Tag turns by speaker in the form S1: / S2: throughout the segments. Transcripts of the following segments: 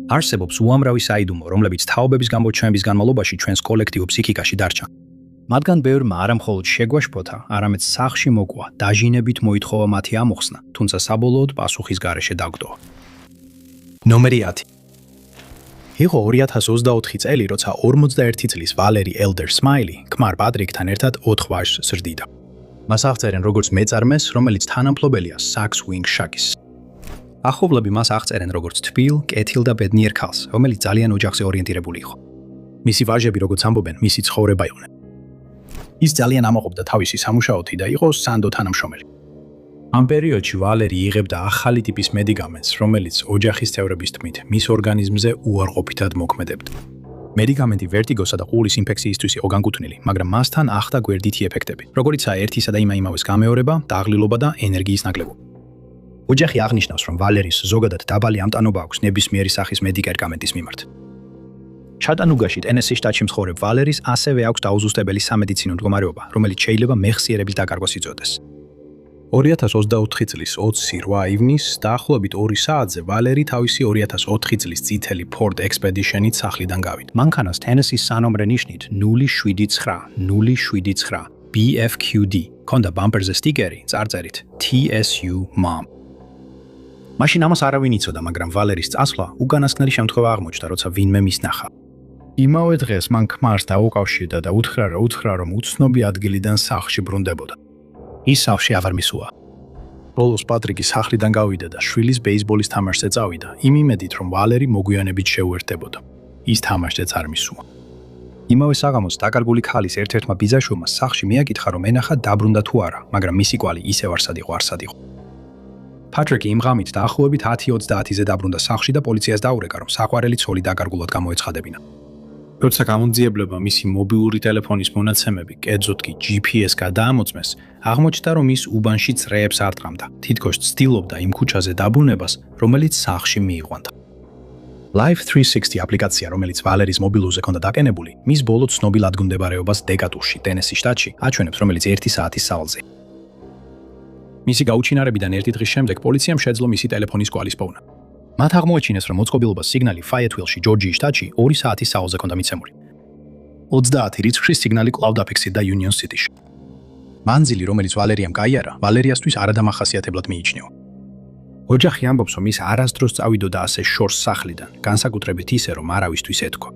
S1: არსებობს უამრავი საიდუმლო, რომლებიც თაობების გამორჩენების განმავლობაში ჩვენს კოლექტიურ ფსიქიკაში დარჩა. მათგან ბევრმა არამხოლოდ შეგვაშფოთა, არამედ სახლში მოყვა, დაჟინებით მოითხოვა მათი ამოხსნა, თუმცა საბოლოოდ პასუხის გარეშე დაგვდოვა. ნომერი 10. იყო 2024 წელი, როცა 41 წლის ვალერი ელდერ სმაილი ქმარ პატრიკთან ერთად 4 ვაჟს ზრდიდა. მას აღწერენ როგორც მეწარმეს, რომელიც თანამფლობელია Saks Wing Shakis. ახლობლები მას აღწერენ როგორც თბილ, კეთილ და ბედნიერ ქალს, რომელიც ძალიან ოჯახზე ორიენტირებული იყო. მისი ვაჟები, როგორც ამბობენ, მისი ცხოვრება იყვნენ. ის ძალიან ამაყობდა თავისი სამუშაოთი და იყო სანდო თანამშრომელი. ამ პერიოდში ვალერი იღებდა ახალი ტიპის მედიკამენტს, რომელიც ოჯახის წევრების თქმით, მის ორგანიზმზე უარყოფითად მოქმედებდა. მედიკამენტი ვერტიგოსა და ყურის ინფექციისთვის იყო განკუთვნილი, მაგრამ მასთან ახდა გვერდითი ეფექტები, როგორიცაა ერთისა და იმავეს გამეორება, დაღლილობა და ენერგიის ნაკლებობა. ოჯახი აღნიშნავს, რომ ვალერის ზოგადად დაბალი ამტანობა აქვს ნებისმიერი სახის მედიკამენტის მიმართ. ჩატანუგაში, ტენესის შტატში მცხოვრებ ვალერის ასევე აქვს დაუზუსტებელი სამედიცინო მდგომარეობა, რომელიც შეიძლება მეხსიერების დაკარგვას იწვევდეს. 2024 წლის 28 ივნისს დაახლოებით 2 საათზე ვალერი თავისი 2004 წლის წითელი Ford Expedition-ით სახლიდან გავიდა. მანქანას ტენესის სანომრე ნიშნით 079 BFQD ჰქონდა ბამპერზე სტიკერი წარწერით TSU Mom. მაშინ ამას არავინ იცოდა, მაგრამ ვალერის წასვლა უკანასკნელი შემთხვევა აღმოჩნდა, როცა ვინმე მის ნახა. იმავე დღეს მან ქმარს დაუკავშირდა და უთხრა, რომ უცნობი ადგილიდან სახლში ბრუნდებოდა. ის სახლში აღარ მისულა. ბოლოს პატრიკი სახლიდან გავიდა და შვილის ბეისბოლის თამაშზე წავიდა, იმ იმედით, რომ ვალერი მოგვიანებით შეუერთდებოდა. ის თამაშზეც არ მისულა. იმავე საღამოს დაკარგული ქალის ერთ-ერთმა ბიძაშვილმა სახლში მიაკითხა, რომ ენახა დაბრუნდა თუ არა, მაგრამ მისი კვალი ისევ არსად იყო. პატრიკი იმ ღამით დაახლოებით 10:30-ზე დაბრუნდა სახლში და პოლიციას დაურეკა, რომ საყვარელი ცოლი დაკარგულად გამოეცხადებინა. როცა გამოძიებლებმა მისი მობილური ტელეფონის მონაცემები, კერძოდ კი GPS გადაამოწმეს, აღმოჩნდა, რომ ის უბანში წრეებს არ ტყამდა, თითქოს ცდილობდა იმ ქუჩაზე დაბრუნებას, რომელიც სახლში მიიყვანდა. Life 360 აპლიკაცია, რომელიც ვალერის მობილურზე ჰქონდა დაკენებული, მის ბოლო ცნობილ ადგილმდებარეობას დეკატურში, ტენესის შტატში, აჩვენებს, რომელიც 1 საათის სავალზე. მისი გაუჩინარებიდან 1 დღის შემდეგ პოლიციამ შეძლო მისი ტელეფონის კვალის პოვნა. მათ აღმოაჩინეს, რომ მოწყობილობას სიგნალი Fayetteville-ში, ჯორჯიის შტატში 2 საათის სავალზე ჰქონდა მიცემული. 30 რიცხვში სიგნალი კვლავ დაფიქსირდა Union City-ში. მანძილი, რომელიც ვალერიამ გაიარა, ვალერიასთვის არადამახასიათებლად მიიჩნევა. ოჯახი ამბობს, რომ ის არასდროს წავიდოდა ასე შორს სახლიდან, განსაკუთრებით ისე, რომ არავისთვის ეთქვა.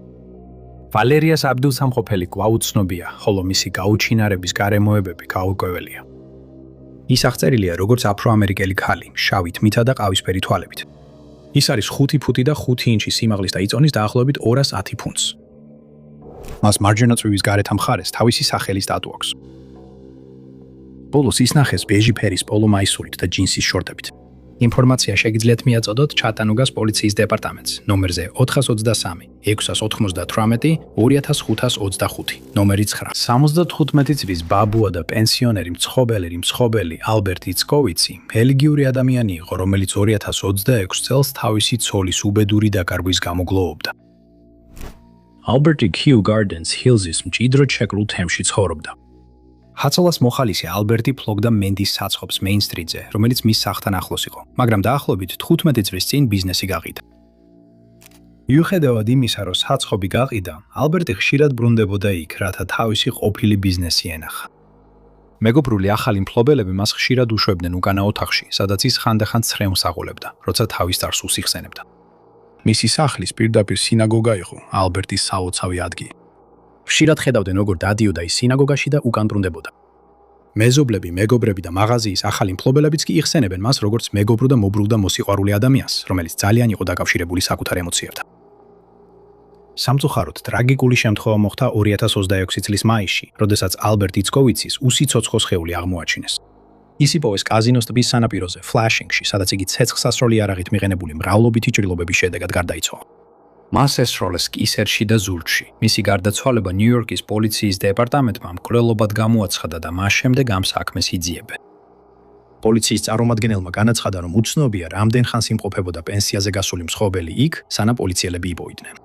S1: ვალერიას აბდულსამყოფელი კვლავ უცნობია, ხოლო მისი გაუჩინარების გარემოებები გაურკვეველია. ის აღწერილია როგორც აფრო-ამერიკელი ქალი, შავი თმითა და ყავისფერი თვალებით. ის არის 5 ფუტი და 5 ინჩი სიმაღლის და იწონის დაახლოებით 210 ფუნტს. მას მარჯვენა წვივის გარეთ მხარეს თავისი სახელი სტატუ აქვს. ბოლოს ის ნახეს ბეჟი ფერის პოლო მაისურით და ჯინსის შორტებით. ინფორმაცია შეგიძლიათ მიაწოდოთ ჩატანუგას პოლიციის დეპარტამენტს ნომერზე 423 698 2525, ნომერი 9. 75 წლის ბაბუა და პენსიონერი მცხობელი ალბერტ იცკოვიცი ბელგიური ადამიანი იყო, რომელიც 2026 წელს თავისი ცოლის უბედური დაკარგვის გამო გლოვობდა. ალბერტი Kew Gardens Hills-ის მჭიდროდ შეკრულ თემში ცხოვრობდა. ჰაცოლას მოხალისე ალბერტი ფლობდა მენდის საცხობს Main Street-ზე, რომელიც მის სახლთან ახლოს იყო, მაგრამ დაახლოებით 15 წლის წინ ბიზნესი გაყიდა. მიუხედავად იმისა, რომ საცხობი გაყიდა, ალბერტი ხშირად ბრუნდებოდა იქ, რათა თავისი ყოფილი ბიზნესი ენახა. მეგობრული ახალი მფლობელები მას ხშირად უშვებდნენ უკანა ოთახში, სადაც ის ხანდახან ცრემლს აღოლებდა, როცა თავის წარსულს იხსენებდა. მისი სახლის პირდაპირ სინაგოგა იყო ალბერტის საოცავი ადგილი. ხშირად ხედავდნენ, როგორ დადიოდა ის სინაგოგაში და უკან ბრუნდებოდა. მეზობლები, მეგობრები და მაღაზიის ახალი მფლობელებიც კი იხსენებენ მას როგორც მეგობრულ და მობრულ და მოსიყვარული ადამიანს, რომელიც ძალიან იყო დაკავშირებული საკუთარ ემოციებთან. სამწუხაროდ, ტრაგიკული შემთხვევა მოხდა 2026 წლის მაისში, როდესაც ალბერტ იცკოვიცის უსიცოცხლო სხეული აღმოაჩინეს. ის იპოვეს კაზინოს ტბის სანაპიროზე, Flushing-ში, სადაც იგი ცეცხლსასროლი იარაღით მიღენებული მრავლობითი ჭრილობების შედეგად გარდაიცვალა. მას ესროლეს კისერში და ზურგში. მისი გარდაცვალება ნიუ-იორკის პოლიციის დეპარტამენტმა მკვლელობად გამოაცხადა და მას შემდეგ ამ საქმეს იძიებენ. პოლიციის წარმომადგენელმა განაცხადა, რომ უცნობია, რამდენ ხანს იმყოფებოდა პენსიაზე გასული მსხობელი იქ, სანამ პოლიციელები იბოიდნენ.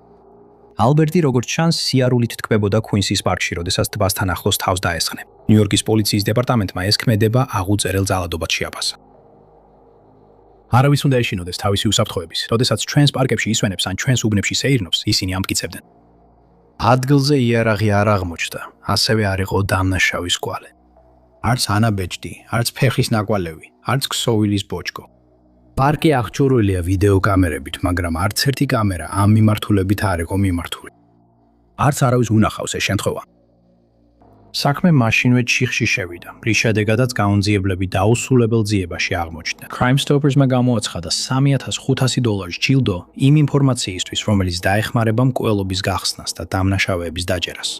S1: ალბერტი, როგორც ჩანს, სიარულით თქმებოდა Queens-ის პარკში, როდესაც ტბასთან ახლოს თავს დაესხნენ. ნიუ-იორკის პოლიციის დეპარტამენტმა ეს ქმედება აღუწერელ ძალადობად შეაფასა. არავის უნდა ეშინოდეს თავისი უსაფრთხოების, როდესაც ჩვენს პარკებში ისვენებს ან ჩვენს უბნებში სეირნობს, ისინი ამტკიცებდნენ. ადგილზე იარაღი არ აღმოჩნდა, ასევე არ იყო დამნაშავის კვალი. არც ანაბეჭდი, არც ფეხის ნაკვალევი, არც ქსოვილის ბოჭკო. პარკი აღჭურვილია ვიდეო კამერებით, მაგრამ არც ერთი კამერა ამ მიმართულებით არ იყო მიმართული. არც არავის უნახავს ეს შემთხვევა. საქმე მაშინვე ჩიხში შევიდა, რის შედეგადაც გაუნძიებლები დაუსრულებელ ძიებაში აღმოჩნდა. Crime Stoppers-მა გამოაცხადა $3,500 ჯილდო იმ ინფორმაციისთვის, რომელიც დაეხმარება მკვლელობის გახსნას და დამნაშავეების დაჯერას.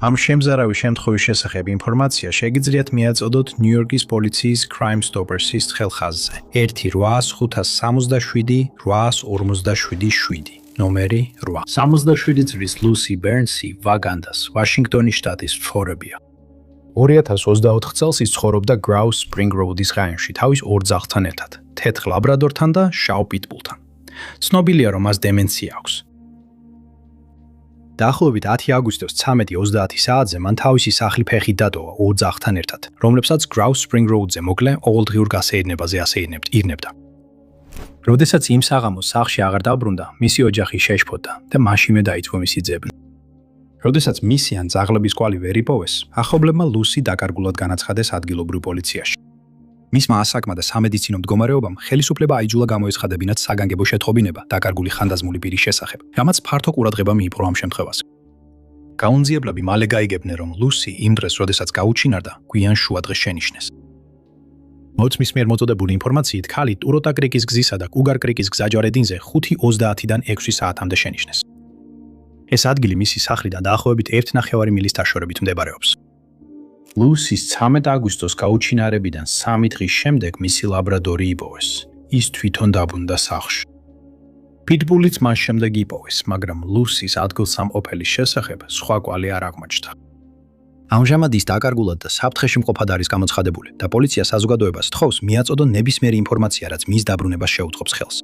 S1: ამ შემზარავი შემთხვევის შესახებ ინფორმაცია შეგიძლიათ მიაწოდოთ ნიუ-იორკის პოლიციის Crime Stoppers-ის ხელხაზზე 1-857-847-7 ნომერი 8. 67 წლის ლუსი ბერნსი ვაგანდას, ვაშინგტონის შტატის მცხოვრებია. 2024 წელს ის ცხოვრობდა Grouse Spring Road-ის რაიონში თავის ორ ძაღლთან ერთად, თეთრ ლაბრადორთან და შავ პიტბულთან. ცნობილია, რომ მას დემენცია აქვს. დაახლოებით 10 აგვისტოს 13:30 საათზე მან თავისი სახლი ფეხით დატოვა ორ ძაღლთან ერთად, რომლებსაც Grouse Spring Road-ზე მოკლე ყოველდღიურ გასეირნებაზე ირნებდა. როდესაც იმ საღამოს სახლში აღარ დაბრუნდა, მისი ოჯახი შეშფოთდა და მაშინვე დაიწყო მისი ძებნა. როდესაც მისი ან ძაღლების კვალი ვერ იპოვეს, ახლობლებმა ლუსი დაკარგულად განაცხადეს ადგილობრივ პოლიციაში. მისმა ასაკმა და სამედიცინო მდგომარეობამ ხელისუფლება აიძულა გამოეცხადებინათ საგანგებო შეტყობინება დაკარგული ხანდაზმული პირის შესახებ, რამაც ფართო ყურადღება მიიპყრო ამ შემთხვევას. გაუნძიებლები მალე გაიგებდნენ, რომ ლუსი იმ დღეს, როდესაც გაუჩინარდა, გვიან შუადღეს შენიშნეს. მოცმის მიერ მოწოდებული ინფორმაციით, ქალი ტუროტა კრიკის გზისა და კუგარ კრიკის გზაჯვარედინზე 5:30-დან 6 საათამდე შენიშნეს. ეს ადგილი მისი სახლიდან დაახლოებით 1,5 მილი დაშორებით მდებარეობს. ლუსის 13 აგვისტოს გაუჩინარებიდან 3 დღის შემდეგ მისი ლაბრადორი იპოვეს. ის თვითონ დაბრუნდა სახლში. პიტბულიც მას შემდეგ იპოვეს, მაგრამ ლუსის ადგილსამყოფელის შესახებ სხვა კვალი არ აღმოჩნდა. ამჟამად ის დაკარგულად და საფრთხეში მყოფად არის გამოცხადებული და პოლიცია საზოგადოებას თხოვს მიაწოდონ ნებისმიერი ინფორმაცია, რაც მის დაბრუნებას შეუწყობს ხელს.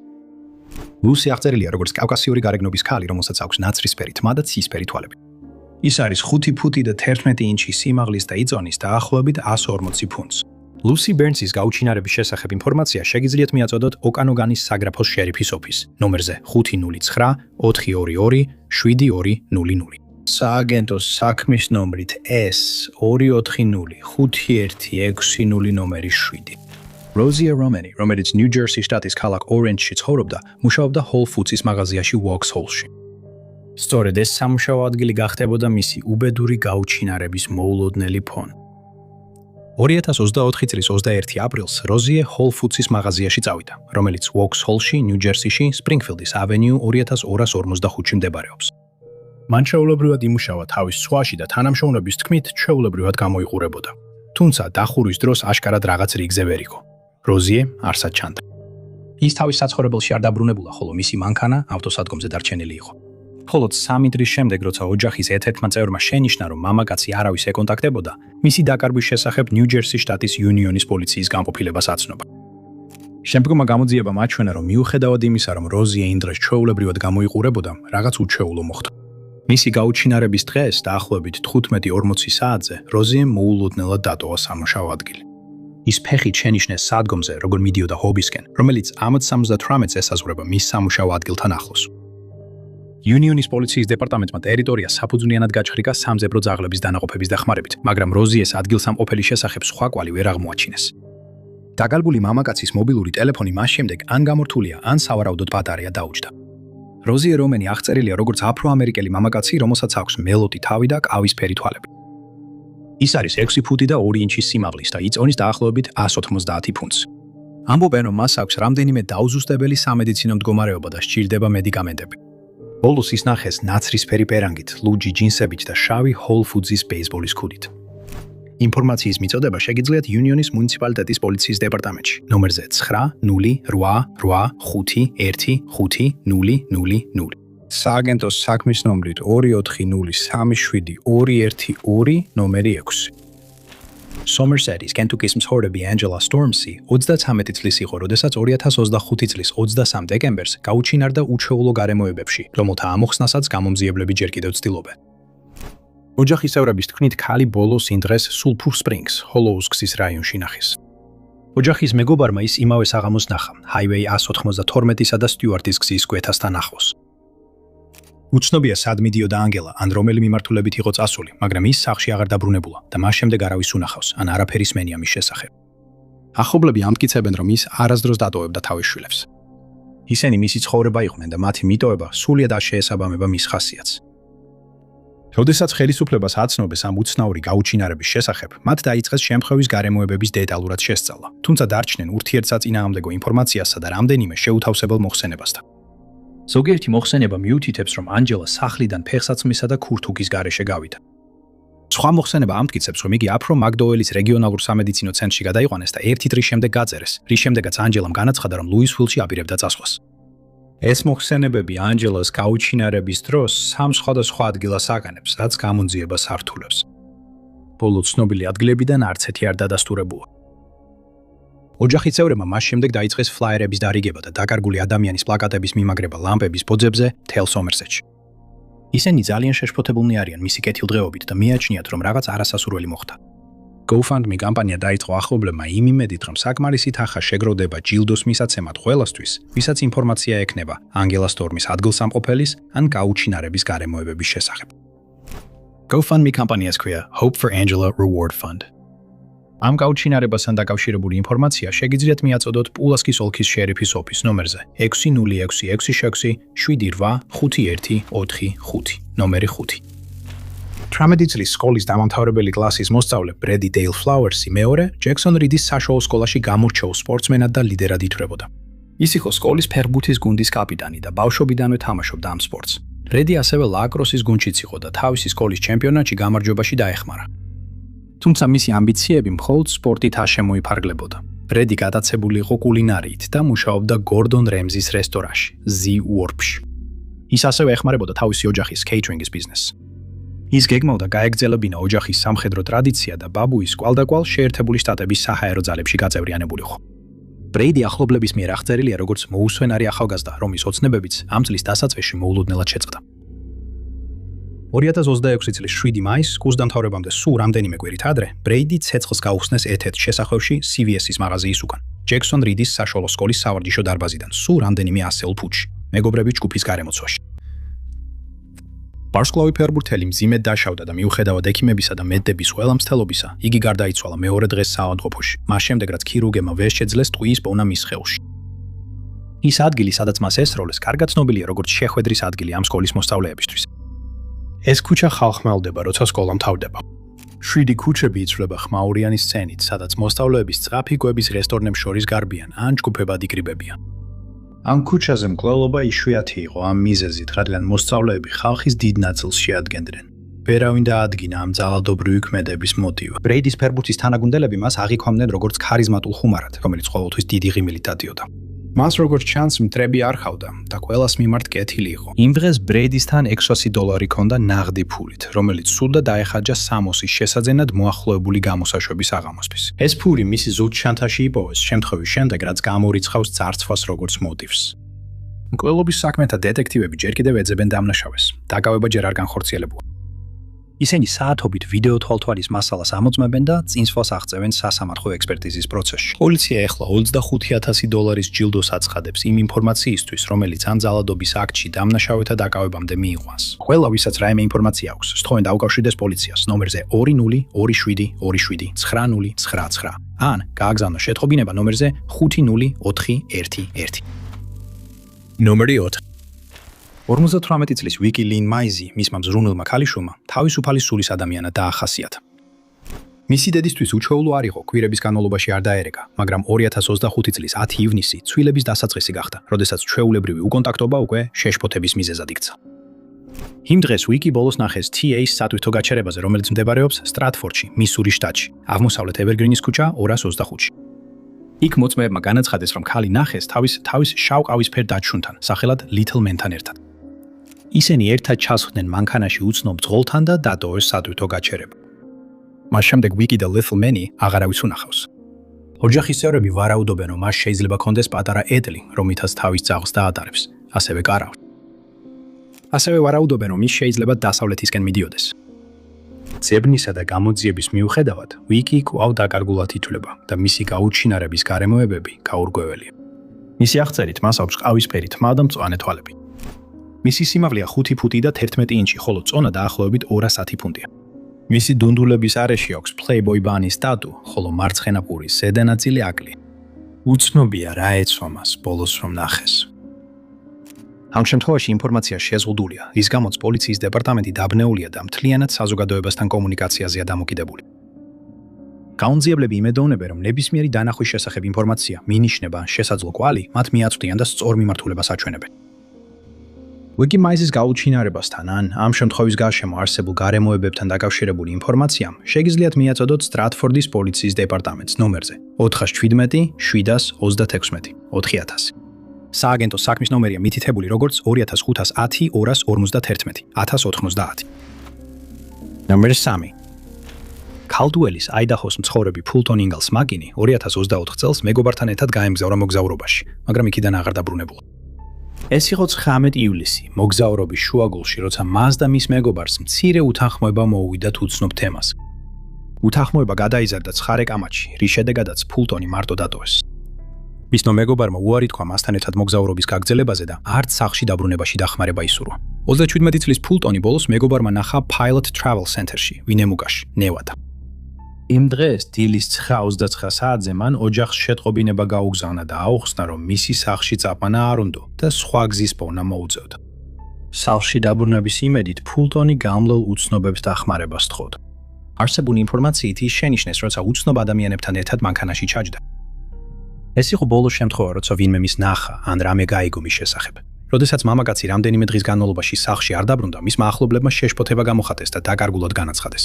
S1: ლუსი აღწერილია როგორც კავკასიური გარეგნობის ქალი, რომელსაც აქვს ნაცრისფერი თმა და ცისფერი თვალები. ის არის 5 ფუტი და 11 ინჩი სიმაღლის და იწონის დაახლოებით 140 ფუნტს. ლუსი ბერნსის გაუჩინარების შესახებ ინფორმაცია შეგიძლიათ მიაწოდოთ ოკანოგანის საგრაფოს შერიფის ოფისს ნომერზე 509-227-2200. სააგენტოს საქმის ნომრით S240-51660 ნომერი 7. როზია რომენი, რომელიც ნიუ-ჯერსის შტატის ქალაქ ორენჯში ცხოვრობდა, მუშაობდა Whole Foods-ის მაღაზიაში Vauxhall-ში. სწორედ ეს სამუშაო ადგილი გახდებოდა მისი უბედური გაუჩინარების მოულოდნელი ფონი. 2024 წლის 21 აპრილს როზიე Whole Foods-ის მაღაზიაში წავიდა, რომელიც Vauxhall-ში, ნიუ-ჯერსიში, Springfield-ის Avenue 2245-ში მდებარეობს. მან ჩვეულებრივად იმუშავა თავის სხვაში და თანამშრომლების თქმით ჩვეულებრივად გამოიყურებოდა. თუმცა დახურვის დროს აშკარად რაღაც რიგზე ვერ იყო. როზიე არსად ჩანდა. ის თავის საცხოვრებელში არ დაბრუნებულა, ხოლო მისი მანქანა ავტოსადგომზე დარჩენილი იყო. მხოლოდ 3 დღის შემდეგ, როცა ოჯახის ერთ-ერთმა წევრმა შენიშნა, რომ მამაკაცი არავის ეკონტაქტებოდა, მისი დაკარგვის შესახებ ნიუ-ჯერსის შტატის იუნიონის პოლიციის განყოფილებას აცნობა. შემდგომმა გამოძიებამ აჩვენა, რომ მიუხედავად იმისა, რომ როზიე იმ დღეს ჩვეულებრივად გამოიყურებოდა, რაღაც უჩვეულო მოხდა. მისი გაუჩინარების დღეს დაახლოებით 15:40 საათზე როზიემ მოულოდნელად დატოვა სამუშაო ადგილი. ის ფეხით შენიშნეს სადგომზე, როგორ მიდიოდა ჰობისკენ, რომელიც 70-78-ს ესაზღვრება მის სამუშაო ადგილთან ახლოს. იუნიონის პოლიციის დეპარტამენტმა ტერიტორია საფუძვლიანად გაჩხრიკა სამძებრო ძაღლების დანაყოფების დახმარებით, მაგრამ როზიეს ადგილსამყოფელის შესახებ სხვა კვალი ვერ აღმოაჩინეს. დაკარგული მამაკაცის მობილური ტელეფონი მას შემდეგ ან გამორთულია, ან სავარაუდოდ ბატარეა დაუჯდა. როზიე რომენი აღწერილია როგორც აფრო-ამერიკელი მამაკაცი, რომელსაც აქვს მელოტი თავი და ყავისფერი თვალები. ის არის 6 ფუტი და 2 ინჩის სიმაღლის და იწონის დაახლოებით 190 ფუნტს. ამბობენ, რომ მას აქვს რამდენიმე დაუზუსტებელი სამედიცინო მდგომარეობა და სჭირდება მედიკამენტები. ბოლოს ის ნახეს ნაცრისფერი პერანგით, ლუჯი ჯინსებით და შავი Whole Foods-ის ბეისბოლის ქუდით. ინფორმაციის მიწოდება შეგიძლიათ იუნიონის მუნიციპალიტეტის პოლიციის დეპარტამენტში, ნომერზე 9-8-8-1-5-0-0-0. სააგენტოს საქმის ნომრით 240-37-212 ნომერი 6. Somerset-ის კენტუკის მცხოვრები Angela Stormsy 33 წლის იყო, როდესაც 2025 წლის 23 დეკემბერს გაუჩინარდა უჩვეულო გარემოებებში, რომელთა ამოხსნასაც გამომძიებლები ჯერ კიდევ ცდილობენ. ოჯახის წევრების თქმით, ქალი ბოლოს იმ დღეს Sulphur Springs, Hollows გზის რაიონში ნახეს. ოჯახის მეგობარმა ის იმავე საღამოს ნახა, Highway 192-სა და სტიუარტის გზის გვეთასთან ახლოს. უცნობია სად მიდიოდა ანგელა, ან რომელი მიმართულებით იყო წასული, მაგრამ ის სახლში აღარ დაბრუნებულა და მას შემდეგ არავის უნახავს, ან არაფერი სმენია მის შესახებ. ახლობლები ამტკიცებენ, რომ ის არასდროს დატოვებდა თავის შვილებს. ისინი მისი ცხოვრება იყვნენ და მათი მიტოვება სრულიად არ შეესაბამება მის ხასიათს. როდესაც ხელისუფლებას აცნობეს ამ უცნაური გაუჩინარების შესახებ, მათ დაიწყეს შემთხვევის გარემოებების დეტალურად შესწავლა, თუმცა დარჩნენ ურთიერთსაწინააღმდეგო ინფორმაციასა და რამდენიმე შეუთავსებელ მოხსენებასთან. ზოგიერთი მოხსენება მიუთითებს, რომ ანჯელა სახლიდან ფეხსაცმლისა და ქურთუგის გარეშე გავიდა. სხვა მოხსენება ამტკიცებს, რომ იგი აფრო მაგდოველის რეგიონალურ სამედიცინო ცენტრში გადაიყვანეს და ერთი დღის შემდეგ გაწერეს, რის შემდეგაც ანჯელამ განაცხადა, რომ ლუისვილში აპირებდა წასვლას. ეს მოხსენებები ანჯელას გაუჩინარების დროს სამ სხვადასხვა ადგილას აყენებს, რაც გამონძიებას ართულებს. ბოლო ცნობილი ადგილებიდან არც ერთი არ დადასტურებულა. ოჯახის წევრებმა მას შემდეგ დაიწყეს ფლაიერების დარიგება და დაკარგული ადამიანის პლაკატების მიმაგრება ლამპების ბოძებზე მთელ სომერსეტში. ისინი ძალიან შეშფოთებულნი არიან მისი კეთილდღეობით და მიაჩნიათ, რომ რაღაც არასასურველი მოხდა. GoFundMe კამპანია დაიწყო ახლობლებმა იმ იმედით, რომ საკმარისი თანხა შეგროვდება ჯილდოს მისაცემად ყველასთვის, ვისაც ინფორმაცია ექნება ანგელა სტორმის ადგილსამყოფელის ან გაუჩინარების გარემოებების შესახებ. GoFundMe კამპანიას ქვია Hope for Angela Reward Fund. ამ გაუჩინარებასთან დაკავშირებული ინფორმაცია შეგიძლიათ მიაწოდოთ პულასკის ოლქის შერიფის ოფის ნომერზე 606667 785145 ნომერი 5. 18 წლის სკოლის დამამთავრებელი კლასის მოსწავლე ბრედი დეილ ფლაუერსი მეორე ჯექსონ რიდის საშუალო სკოლაში გამორჩეულ სპორტსმენად და ლიდერად ითვლებოდა. ის იყო სკოლის ფეხბურთის გუნდის კაპიტანი და ბავშვობიდანვე თამაშობდა ამ სპორტს. ბრედი ასევე ლაკროსის გუნდშიც იყო და თავისი სკოლის ჩემპიონატში გამარჯვებაში დაეხმარა. თუმცა მისი ამბიციები მხოლოდ სპორტით არ შემოიფარგლებოდა. ბრედი გატაცებული იყო კულინარიით და მუშაობდა გორდონ რემზის რესტორანში, Z Warpში. ის ასევე ეხმარებოდა თავისი ოჯახის კეითრინგის ბიზნესს. ის გეგმავდა გაეგრძელებინა ოჯახის სამხედრო ტრადიცია და ბაბუის კვალდაკვალ შეერთებული შტატების საჰაერო ძალებში გაწევრიანებულიყო. ბრეიდი ახლობლების მიერ აღწერილია როგორც მოუსვენარი ახალგაზრდა, რომლის ოცნებებიც ამ წლის დასაწყისში მოულოდნელად შეწყდა. 2026 წლის 7 მაისს კურსდამთავრებამდე სულ რამდენიმე კვირით ადრე, ბრეიდი ცეცხლს გაუხსნეს ეთერთ შესახვევში CVS-ის მაღაზიის უკან, ჯექსონ რიდის საშუალო სკოლის სავარჯიშო დარბაზიდან, სულ რამდენიმე ასეულ ფუტში, მეგობრები ჯგუფის გარემოცვაში. ვარსკვლავი ფეხბურთელი მძიმედ დაშავდა და მიუხედავად ექიმებისა და მედების ყველამცდელობისა, იგი გარდაიცვალა მეორე დღეს საავადმყოფოში, მას შემდეგ რაც ქირურგებმა ვერ შეძლეს ტყვიის პოვნა მის სხეულში. ის ადგილი, სადაც მას ესროლეს, კარგად ცნობილია როგორც შეხვედრის ადგილი ამ სკოლის მოსწავლეებისთვის. ეს ქუჩა ხალხმალდება, როცა სკოლა მთავრდება. შვიდი ქუჩები იცვლება ხმაურიანი სცენით, სადაც მოსწავლეების წყაფი კვების რესტორნებს შორის გარბიან ან ჯგუფებად იკრიბებიან. ამ ქუჩაზე მკვლელობა იშვიათი იყო ამ მიზეზით, რადგან მოსწავლეები ხალხის დიდ ნაწილს შეადგენდნენ. ვერავინ დაადგინა ამ ძალადობრივი ქმედების მოტივი. ბრეიდის ფეხბურთის თანაგუნდელები მას აღიქვამდნენ როგორც ქარიზმატულ ხუმარად, რომელიც ყოველთვის დიდი ღიმილით დადიოდა. მას როგორც ჩანს, მტრები არ ხავდა და ყველას მიმართ კეთილი იყო. იმ დღეს ბრეიდისთან $600 ჰქონდა ნაღდი ფულით, რომელიც სულდა დაეხარჯა სამოსის შესაძენად მოახლოებული გამოსაშვების აღამოსთვის. ეს ფული მისი ზოგ ჩანთაში იპოვეს შემთხვევის შემდეგ, რაც გამორიცხავს ძარცვას როგორც მოტივს. მკვლელობის საქმეთა დეტექტივები ჯერ კიდევ ეძებენ დამნაშავეს. დაკავება ჯერ არ განხორციელებულა. ისინი საათობით ვიდეო თვალთვალის მასალას ამოწმებენ და წინსვლას აღწევენ სასამართლო ექსპერტიზის პროცესში. პოლიცია ეხლა $25,000 ჯილდოს აცხადებს იმ ინფორმაციისთვის, რომელიც ამ ძალადობის აქტში დამნაშავეთა დაკავებამდე მიიყვანს. ყველა, ვისაც რაიმე ინფორმაცია აქვს, სთხოვენ დაუკავშირდეს პოლიციას ნომერზე 2027279099 ან გააგზავნოს შეთხოვინება ნომერზე 50411. ნომერი 4. 58 წლის ვიკი ლინ მაიზი მისმა მზრუნველმა ქალიშვილმა თავისუფალი სულის ადამიანად დაახასიათა. მისი დედისთვის უჩვეულო არ იყო, კვირების განმავლობაში არ დაერეკა, მაგრამ 2025 წლის 10 ივნისი ცვილების დასაწყისი გახდა, როდესაც ჩვეულებრივი უკონტაქტობა უკვე შეშფოთების მიზეზად იქცა. იმ დღეს ვიკი ბოლოს ნახეს TA-ის სატვირთო გაჩერებაზე, რომელიც მდებარეობს სტრატფორდში, მისურის შტატში, აღმოსავლეთ ევერგრინის ქუჩა 225-ში. იქ მოწმეებმა განაცხადეს, რომ ქალი ნახეს თავის შავ-ყავისფერ დაჩუნთან, სახელად Little Man-თან ერთად. ისინი ერთად ჩასხდნენ მანქანაში უცნობ ძღოლთან და დატოვეს სატვირთო გაჩერება. მას შემდეგ ვიკი და Little Man-ი აღარავის უნახავს. ოჯახის წევრები ვარაუდობენ, რომ მას შეიძლება ქონდეს პატარა ედლი, რომლითაც თავის ძაღლს დაადარებს, ასევე კარავს. ასევე ვარაუდობენ, რომ ის შეიძლება დასავლეთისკენ მიდიოდეს. ძებნისა და გამოძიების მიუხედავად, ვიკი კვლავ დაკარგულად ითვლება და მისი გაუჩინარების გარემოებები გაურკვეველია. მისი აღწერით, მას აქვს ყავისფერი თმა და მწვანე თვალები. მისი სიმაღლეა 5 ფუტი და 11 ინჩი, ხოლო წონა დაახლოებით 210 ფუნტია. მისი დუნდულების არეში აქვს Playboy Bunny სტატუ, ხოლო მარცხენა პურის ზედა ნაწილი აკლია. უცნობია რა ეცვა მას ბოლოს რომ ნახეს. ამ შემთხვევაში ინფორმაცია შეზღუდულია, რის გამოც პოლიციის დეპარტამენტი დაბნეულია და მთლიანად საზოგადოებასთან კომუნიკაციაზეა დამოკიდებული. გაუნძიებლები იმედოვნებენ, რომ ნებისმიერი დანახვის შესახებ ინფორმაცია, მინიშნება, შესაძლო კვალი მათ მიაწვდიან და სწორ მიმართულებას აჩვენებენ. Wikimize-ის გაუჩინარებასთან ან ამ შემთხვევის გარშემო არსებულ გარემოებებთან დაკავშირებული ინფორმაციამ შეგიძლიათ მიაწოდოთ Stratford-ის პოლიციის დეპარტამენტს ნომერზე 417 736 4000. სააგენტოს საქმის ნომერია მითითებული როგორც 2510 251 1090. ნომერი 3. კალდუელის აიდაჰოს მცხოვრები ფულტონ ინგალს მაგინი 2024 წელს მეგობართან ერთად გაემგზავრა მოგზაურობაში, მაგრამ იქიდან აღარ დაბრუნებულა. ეს იყო 19 ივლისი, მოგზაურობის შუაგულში, როცა მას და მის მეგობარს მცირე უთანხმოება მოუვიდათ უცნობ თემას. უთანხმოება გადაიზარდა 9 კამათში, რის შედეგადაც ფულტონი მარტო დატოვეს. მისმა მეგობარმა უარი თქვა მასთან ერთად მოგზაურობის გაგრძელებაზე და არც სახლში დაბრუნებაში დახმარება ისურვა. 37 წლის ფულტონი ბოლოს მეგობარმა ნახა Pilot Travel Center-ში, ვინემუგაში, ნევადა. იმ დღეს დილის 9:29 საათზე მან ოჯახს შეტყობინება გაუგზავნა და აუხსნა, რომ მისი სახლში წაყვანა არ უნდა და სხვა გზის პოვნა მოუწევდა. სახლში დაბრუნების იმედით ფულტონი გამლელ უცნობებს დახმარებას თხოვდა. არსებული ინფორმაციით ის შენიშნეს, როცა უცნობ ადამიანებთან ერთად მანქანაში ჩაჯდა. ეს იყო ბოლოს შემთხვევა, როცა ვინმე მის ნახა ან რამე გაიგო მის შესახებ. როდესაც მამაკაცი რამდენიმე დღის განმავლობაში სახლში არ დაბრუნდა, მისმა ახლობლებმა შეშფოთება გამოხატეს და დაკარგულად განაცხადეს.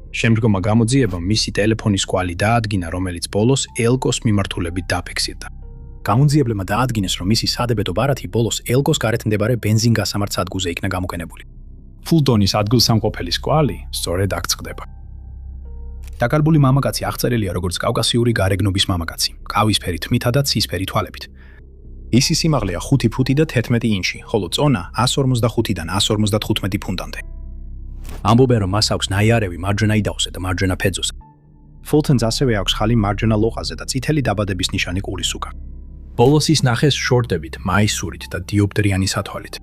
S1: შემდგომმა გამოძიებამ მისი ტელეფონის კვალი დაადგინა, რომელიც ბოლოს ელკოს მიმართულებით დაფიქსირდა. გამოძიებლებმა დაადგინეს, რომ მისი სადებედო ბარათი ბოლოს ელკოს გარეთ მდებარე ბენზინგასამართ სადგურზე იქნა გამოყენებული. ფულტონის ადგილსამყოფელის კვალი სწორედ აქ წყდება. დაკარგული მამაკაცი აღწერილია როგორც კავკასიური გარეგნობის მამაკაცი, ყავისფერი თმითა და ცისფერი თვალებით. ისი სიმაღლეა 5 ფუტი და 11 ინჩი, ხოლო წონა 145-დან 155 ფუნტამდე. ამბობენ, რომ მას აქვს ნაიარევი მარჯვენა იდაოზე და მარჯვენა ფეძოზე. ფულტონს ასევე აქვს ხალი მარჯვენა ლოყაზე და წითელი დაბადების ნიშანი ყურის უკან. ბოლოს ის ნახეს შორტებით, მაისურით და დიოპტრიანი სათვალით.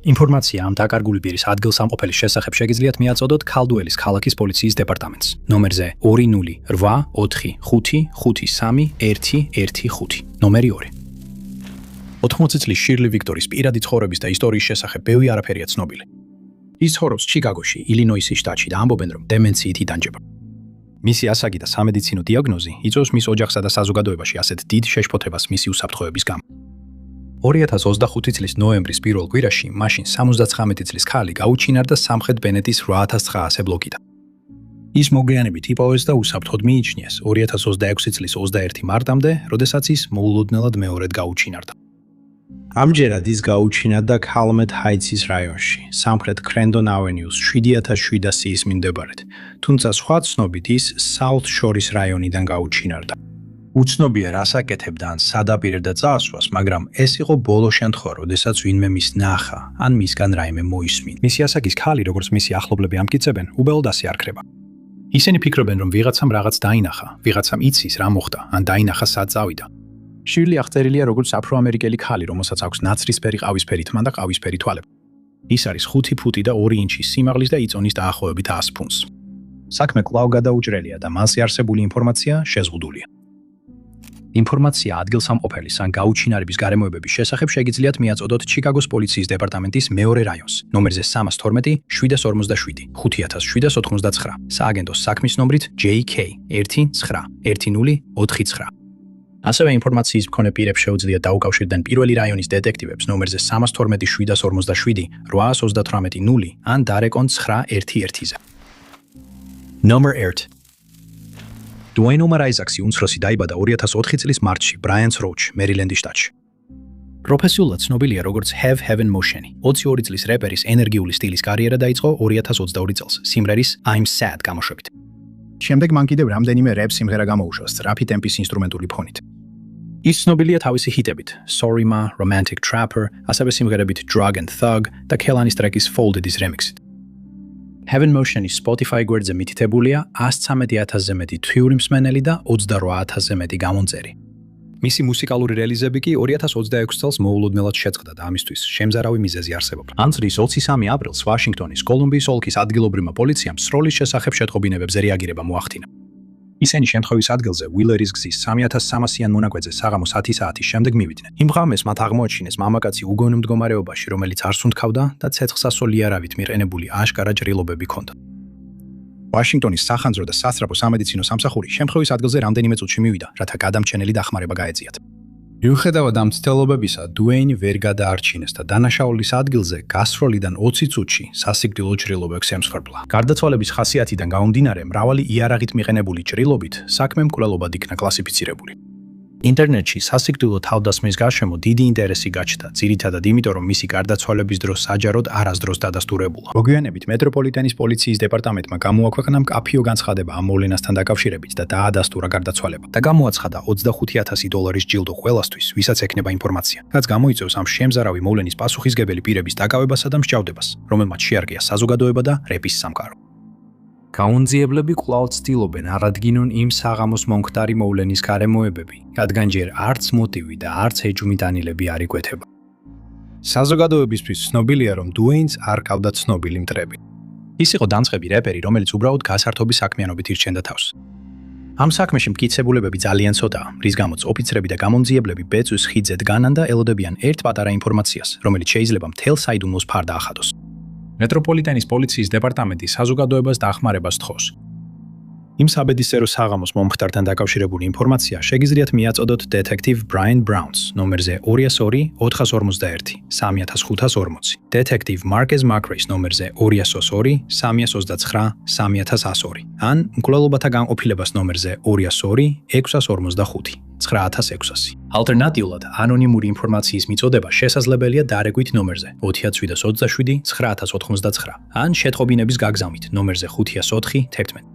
S1: ინფორმაცია ამ დაკარგული პირის ადგილსამყოფელის შესახებ შეგიძლიათ მიაწოდოთ კალდუელის ქალაქის პოლიციის დეპარტამენტს ნომერზე 2084553115, ნომერი 2. 80 წლის შირლი ვიქტორის პირადი ცხოვრების და ისტორიის შესახებ ბევრი არაფერია ცნობილი. ის ცხოვრობს ჩიკაგოში, ილინოისის შტატში და ამბობენ, რომ დემენციით იდანჯება. მისი ასაკი და სამედიცინო დიაგნოზი იწვევს მის ოჯახსა და საზოგადოებაში ასეთ დიდ შეშფოთებას მისი უსაფრთხოების გამო. 2025 წლის ნოემბრის პირველ კვირაში მაშინ 79 წლის ქალი გაუჩინარდა სამხრეთ ბენეტის 8900 ბლოკიდან. ის მოგვიანებით იპოვეს და უსაფრთხოდ მიიჩნიეს 2026 წლის 21 მარტამდე, როდესაც ის მოულოდნელად მეორედ გაუჩინარდა. ამჯერად ის გაუჩინარდა Calumet Heights-ის რაიონში, სამხრეთ Crandon Avenue-ს 7700 სეისმინდებარით, თუმცა სხვა ცნობით ის South Shore-ის რაიონიდან გაუჩინარდა. უცნობია რას აკეთებდა ან სად აპირებდა წასვლას, მაგრამ ეს იყო ბოლო შემთხვევა, როდესაც ვინმე მის ნახა ან მისგან რაიმე მოისმინა. მისი ასაკის ქალი, როგორც მისი ახლობლები ამტკიცებენ, უბეოდ ასე არ ქრება. ისინი ფიქრობენ, რომ ვიღაცამ რაღაც დაინახა, ვიღაცამ იცის რა მოხდა, ან დაინახა სად წავიდა. შირლი აღწერილია როგორც აფრო-ამერიკელი ქალი, რომელსაც აქვს ნაცრისფერი ყავისფერი თმა და ყავისფერი თვალები. ის არის 5 ფუტი და 2 ინჩი სიმაღლის და იწონის დაახლოებით 100 ფუნტს. საქმე კვლავ გადაუჭრელია და მასზე არსებული ინფორმაცია შეზღუდულია. ინფორმაცია ადგილსამყოფელის ან გაუჩინარების გარემოებების შესახებ შეგიძლიათ მიაწოდოთ ჩიკაგოს პოლიციის დეპარტამენტის მეორე რაიონს, ნომერზე 312 747 5789, სააგენტოს საქმის ნომრით JK 191049. ასევე ინფორმაციის მქონე პირებს შეუძლიათ დაუკავშირდნენ პირველი რაიონის დეტექტივებს ნომერზე 312 747 838 ან დარეკონ 911-ზე. Number 8. დუეინ ომარ აიზაქსი უმცროსი დაიბადა 2004 წლის მარტში ბრაიანს როუჩ, მერილენდის შტატში. პროფესიულად ცნობილია როგორც Have Heaven Motion-ი. 22 წლის რეპერის ენერგიული სტილის კარიერა დაიწყო 2022 წელს სიმღერის I'm Sad გამოშვებით. შემდეგ მან კიდევ რამდენიმე რეპ სიმღერა გამოუშვა სწრაფი ტემპის ინსტრუმენტული ფონით. ის ცნობილია თავისი ჰიტებით Sorry Ma, Romantic Trapper, ასევე სიმღერებით Drug and Thug და Kelani's ტრეკის Folded-ის რემიქსით. Heaven Motion-ის Spotify გვერდზე მითითებულია 113,000-ზე მეტი თვიური მსმენელი და 28,000-ზე მეტი გამომწერი. მისი მუსიკალური რელიზები კი 2026 წელს მოულოდნელად შეწყდა და ამისთვის შემზარავი მიზეზი არსებობდა. ამ წლის 23 აპრილს ვაშინგტონის კოლუმბიის ოლქის ადგილობრივმა პოლიციამ სროლის შესახებ შეტყობინებებზე რეაგირება მოახდინა. ისინი შემთხვევის ადგილზე ვილერის გზის 3300-იან მონაკვეთზე საღამო 10 საათის შემდეგ მივიდნენ. იმ ღამეს მათ აღმოაჩინეს მამაკაცი უგონო მდგომარეობაში, რომელიც არ სუნთქავდა და ცეცხლსასროლი იარავით მიყენებული აშკარა ჭრილობები ჰქონდა. ვაშინგტონის სახანძრო და სასწრაფო სამედიცინო სამსახური შემთხვევის ადგილზე რამდენიმე წუთში მივიდა, რათა გადამჩენელი დახმარება გაეწიათ. მიუხედავად ამ ცდელობებისა, დუეინი ვერ გადაარჩინეს და დანაშაულის ადგილზე გასროლიდან 20 წუთში სასიკვდილო ჭრილობებს ემსხვერპლა. გარდაცვალების ხასიათიდან გამომდინარე, მრავალი იარაღით მიყენებული ჭრილობით საქმე მკვლელობად იქნა კლასიფიცირებული. ინტერნეტში სასიკვდილო თავდასხმის გარშემო დიდი ინტერესი გაჩნდა, ძირითადად იმიტომ, რომ მისი გარდაცვალების დრო საჯაროდ არასდროს დადასტურებულა. მოგვიანებით მეტროპოლიტენის პოლიციის დეპარტამენტმა გამოაქვეყნა მკაფიო განცხადება ამ მოვლენასთან დაკავშირებით და დაადასტურა გარდაცვალება და გამოაცხადა $25,000 ჯილდო ყველასთვის, ვისაც ექნება ინფორმაცია, რაც გამოიწვევს ამ შემზარავი მოვლენის პასუხისგებელი პირების დაკავებასა და მსჯავრდებას, რომელმაც შეარყია საზოგადოება და რეპის სამყარო. გაუნძიებლები კვლავ ცდილობენ არადგინონ იმ საღამოს მომხდარი მოვლენის გარემოებები, რადგან ჯერ არც მოტივი და არც ეჭვმით ანილები არ იკვეთება. საზოგადოებისთვის ცნობილია, რომ დუეინს არ ჰყავდა ცნობილი მტრები. ის იყო დამწყები რეპერი, რომელიც უბრალოდ გასართობის საქმიანობით ირჩენდა თავს. ამ საქმეში მტკიცებულებები ძალიან ცოტაა, რის გამოც ოფიცრები და გამომძიებლები ბეწვის ხიდზე დგანან და ელოდებიან ერთ პატარა ინფორმაციას, რომელიც შეიძლება მთელ საიდუმლოს ფარ დაახადოს. მეტროპოლიტენის პოლიციის დეპარტამენტი საზოგადოებას დახმარებას თხოვს. იმ საბედისწერო საღამოს მომხდართან დაკავშირებული ინფორმაცია შეგიძლიათ მიაწოდოთ დეტექტივ ბრაიან ბრაუნს ნომერზე 202-451 3540, დეტექტივ მარკეს მაკრეის ნომერზე 202-329-3102 ან მკვლელობათა განყოფილებას ნომერზე 202-645 9600. ალტერნატიულად, ანონიმური ინფორმაციის მიწოდება შესაძლებელია დარეგვით ნომერზე 427 9099 ან შეტყობინების გაგზავნით ნომერზე 504 11.